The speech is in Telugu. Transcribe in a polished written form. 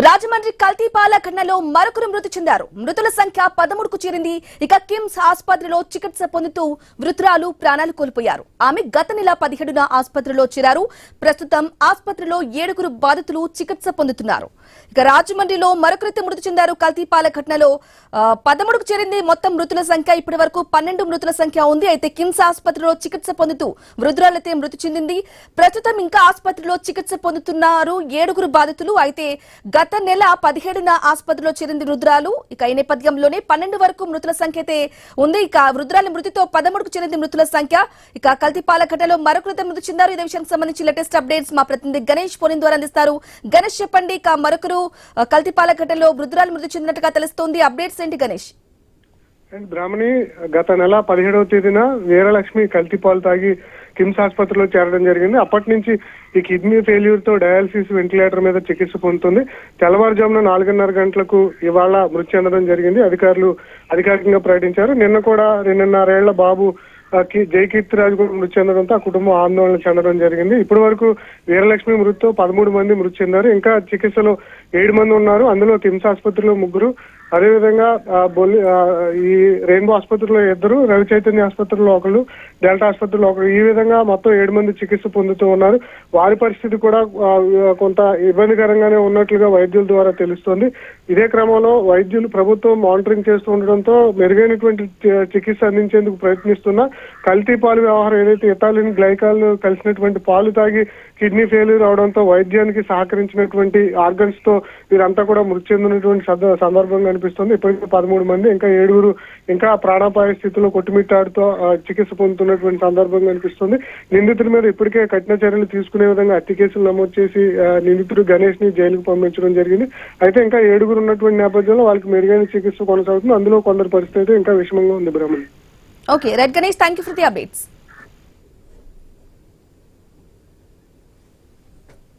రాజమండ్రి కల్తీపాల ఘటనలో మరొకరు మృతి చెందారు. మృతుల సంఖ్య 13కు చేరింది. ఇక కిమ్స్ ఆసుపత్రిలో చికిత్స పొందుతూ మృతురాలు ప్రాణాలు కోల్పోయారు. ఆమె గత నెల 17న ఆసుపత్రిలో చేరారు. ప్రస్తుతం ఆసుపత్రిలో 7 బాధితులు చికిత్స పొందుతున్నారు. ఇక రాజమండ్రిలో మరొకరు మృతి చెందారు. కల్తీపాల ఘటనలో 13కు చేరింది. మొత్తం మృతుల సంఖ్య ఇప్పటి వరకు 12 మృతుల సంఖ్య ఉంది. అయితే కిమ్స్ ఆసుపత్రిలో చికిత్స పొందుతూ మృతురాలైతే మృతి చెందింది. ప్రస్తుతం ఇంకా ఆసుపత్రిలో చికిత్స పొందుతున్నారు 7 బాధితులు. అయితే గత నెల 17న ఆసుపత్రిలో చేరింది మృతురాలు. ఇక ఈ నేపథ్యంలోనే 12 వరకు మృతుల సంఖ్య అయితే ఉంది. ఇక మృతురాలి మృతితో 13కు చేరింది మృతుల సంఖ్య. ఇక కల్తీపాల ఘటనలో మరొకరు మృతి చెందారు. ఇదే విషయానికి సంబంధించి లేటెస్ట్ అప్డేట్స్ మా ప్రతినిధి గణేష్ ఫోన్ ద్వారా అందిస్తారు. గణేష్ చెప్పండి, ఇక మరొకరు కల్తీపాల ఘటనలో మృతురాలు మృతి చెందినట్టుగా తెలుస్తోంది. అప్డేట్స్ ఏంటి గణేష్? బ్రాహ్మణి గత నెల 17వ తేదీన వీరలక్ష్మి కల్తీపాలు తాగి కిమ్స్ ఆసుపత్రిలో చేరడం జరిగింది. అప్పటి నుంచి ఈ కిడ్నీ ఫెయిల్యూర్ తో డయాలసిస్ వెంటిలేటర్ మీద చికిత్స పొందుతుంది. తెల్లవారుజామున 4:30 గంటలకు ఇవాళ మృతి చెందడం జరిగింది. అధికారులు అధికారికంగా ప్రకటించారు. నిన్న కూడా 2.5 ఏళ్ల బాబు జయకీర్తిరాజు కూడా మృతి చెందడంతో ఆ కుటుంబం ఆందోళన చెందడం జరిగింది. ఇప్పటి వరకు వీరలక్ష్మి మృతితో 13 మంది మృతి చెందారు. ఇంకా చికిత్సలో 7 మంది ఉన్నారు. అందులో కిమ్స్ ఆసుపత్రిలో 3, అదేవిధంగా ఈ రెయిన్బో ఆసుపత్రిలో 2, రవి చైతన్య ఆసుపత్రిలో 1, డెల్టా ఆసుపత్రిలో 1, ఈ విధంగా మొత్తం 7 మంది చికిత్స పొందుతూ ఉన్నారు. వారి పరిస్థితి కూడా కొంత ఇబ్బందికరంగానే ఉన్నట్లుగా వైద్యుల ద్వారా తెలుస్తోంది. ఇదే క్రమంలో వైద్యులు ప్రభుత్వం మానిటరింగ్ చేస్తూ ఉండడంతో మెరుగైనటువంటి చికిత్స అందించేందుకు ప్రయత్నిస్తున్నా కల్తీ పాలు వ్యవహారం ఏదైతే ఇథాలిన్ గ్లైకాల్ కలిసినటువంటి పాలు తాగి కిడ్నీ ఫెయిల్యూర్ అవడంతో వైద్యానికి సహకరించినటువంటి ఆర్గన్స్ తో వీరంతా కూడా మృతి చెందినటువంటి సందర్భంగా అనిపిస్తుంది. ఇప్పటికే 13 మంది, ఇంకా 7 ఇంకా ప్రాణాపాయ స్థితిలో కొట్టుమిట్టాడుతూ చికిత్స పొందుతున్నటువంటి సందర్భంగా అనిపిస్తుంది. నిందితుల మీద ఇప్పటికే కఠిన చర్యలు తీసుకునే విధంగా హత్య కేసులు నమోదు చేసి నిందితుడు గణేష్ ని జైలుకు పంపించడం జరిగింది. అయితే ఇంకా 7 ఉన్నటువంటి నేపథ్యంలో వాళ్ళకి మెరుగైన చికిత్స కొనసాగుతుంది. అందులో కొందరు పరిస్థితి ఇంకా విషమంగా ఉంది. Brahmani. Okay right Ganesh, thank you for the updates.